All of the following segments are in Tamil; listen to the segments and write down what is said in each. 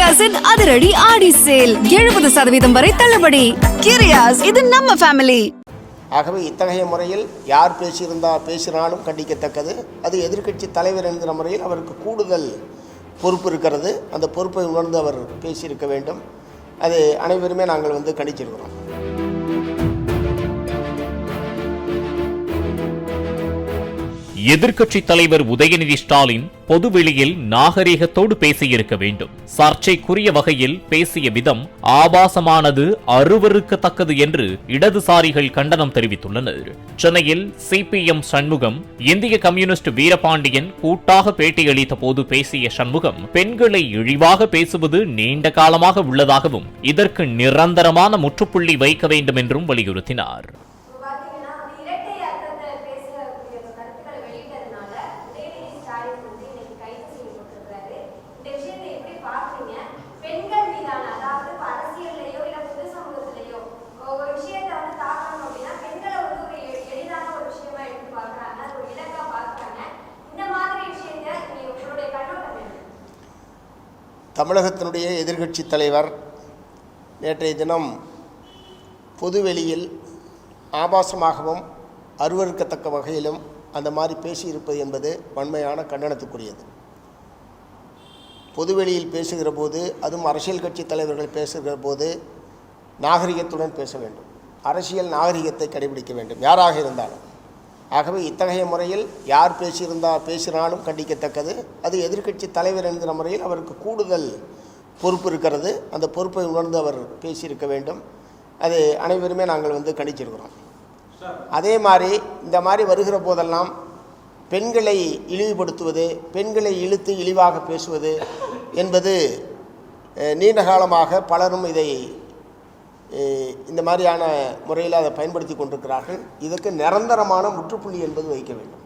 கிரியாஸின் அதிரடி ஆடி சேல் 70% வரை தள்ளுபடி. கிரியாஸ், இது நம்ம ஃபேமிலி. ஆகவே இத்தகைய முறையில் யார் பேசினாலும் கண்டிக்கத்தக்கது. அது எதிர்க்கட்சி தலைவர் என்கிற முறையில் அவருக்கு கூடுதல் பொறுப்பு இருக்கிறது. அந்த பொறுப்பை உணர்ந்து அவர் பேசியிருக்க வேண்டும். அது அனைவருமே நாங்கள் கண்டிச்சிருக்கிறோம். எதிர்க்கட்சி தலைவர் உதயநிதி ஸ்டாலின் பொதுவெளியில் நாகரீகத்தோடு பேசியிருக்க வேண்டும். சர்ச்சைக்குரிய வகையில் பேசிய விதம் ஆபாசமானது, அருவருக்கத்தக்கது என்று இடதுசாரிகள் கண்டனம் தெரிவித்துள்ளனர். சென்னையில் சிபிஎம் சண்முகம், இந்திய கம்யூனிஸ்ட் வீரபாண்டியன் கூட்டாக பேட்டியளித்த போது பேசிய சண்முகம், பெண்களை இழிவாக பேசுவது நீண்ட காலமாக உள்ளதாகவும் இதற்கு நிரந்தரமான முற்றுப்புள்ளி வைக்க வேண்டும் என்றும் வலியுறுத்தினார். தமிழகத்தினுடைய எதிர்க்கட்சி தலைவர் நேற்றைய தினம் பொதுவெளியில் ஆபாசமாகவும் அருவருக்கத்தக்க வகையிலும் அந்த மாதிரி பேசியிருப்பது என்பது வன்மையான கண்டனத்துக்குரியது. பொதுவெளியில் பேசுகிற போது, அதுவும் அரசியல் கட்சி தலைவர்கள் பேசுகிற போது நாகரிகத்துடன் பேச வேண்டும். அரசியல் நாகரிகத்தை கடைபிடிக்க வேண்டும், யாராக இருந்தாலும். ஆகவே இத்தகைய முறையில் யார் பேசினாலும் கண்டிக்கத்தக்கது. அது எதிர்க்கட்சி தலைவர் என்கிற முறையில் அவருக்கு கூடுதல் பொறுப்பு இருக்கிறது. அந்த பொறுப்பை உணர்ந்து அவர் பேசியிருக்க வேண்டும். அது அனைவருமே நாங்கள் கண்டிச்சிருக்கிறோம். அதே மாதிரி இந்த மாதிரி வருகிற போதெல்லாம் பெண்களை இழிவுபடுத்துவது, பெண்களை இழுத்து இழிவாக பேசுவது என்பது நீண்ட காலமாக பலரும் இதை இந்த மாதிரியான முறையில் அதை பயன்படுத்தி கொண்டிருக்கிறார்கள். இதற்கு நிரந்தரமான முற்றுப்புள்ளி என்பது வைக்க வேண்டும்.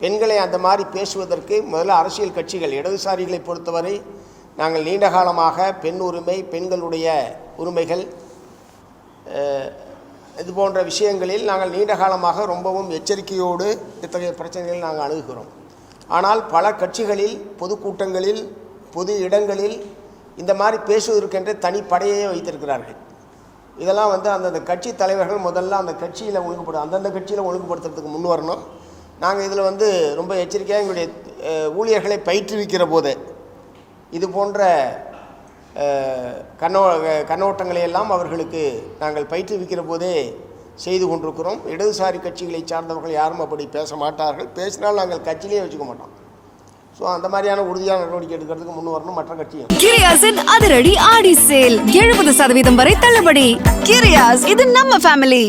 பெண்களை அந்த மாதிரி பேசுவதற்கு முதல்ல அரசியல் கட்சிகள், இடதுசாரிகளை பொறுத்தவரை நாங்கள் நீண்ட காலமாக பெண் உரிமை, பெண்களுடைய உரிமைகள், இது போன்ற விஷயங்களில் நாங்கள் நீண்ட காலமாக ரொம்பவும் எச்சரிக்கையோடு இத்தகைய பிரச்சனைகளை நாங்கள் அணுகுகிறோம். ஆனால் பல கட்சிகளில், பொதுக்கூட்டங்களில், பொது இடங்களில் இந்த மாதிரி பேசுவதற்கென்று தனிப்படையே வைத்திருக்கிறார்கள். இதெல்லாம் அந்தந்த கட்சி தலைவர்கள் முதல்ல அந்த கட்சியில் அந்தந்த கட்சியில் ஒழுங்குபடுத்துறதுக்கு முன் வரணும். நாங்கள் இதில் ரொம்ப எச்சரிக்கையாக எங்களுடைய ஊழியர்களை பயிற்றுவிக்கிற போது இது போன்ற கண்ணோட்டங்களை எல்லாம் அவர்களுக்கு நாங்கள் பயிற்றுவிக்கிற போதே செய்து கொண்டிருக்கிறோம். இடதுசாரி கட்சிகளை சார்ந்தவர்கள் யாரும் அப்படி பேச மாட்டார்கள். பேசினால் நாங்கள் கட்சியிலே வச்சுக்க மாட்டோம். ஸோ அந்த மாதிரியான உறுதியான நடவடிக்கை எடுக்கிறதுக்கு முன் வரணும் மற்ற கட்சியும். கிரியாஸின் அதிரடி ஆடி சேல் 70% வரை தள்ளுபடி. கிரியாஸ், இது நம்ம ஃபேமிலி.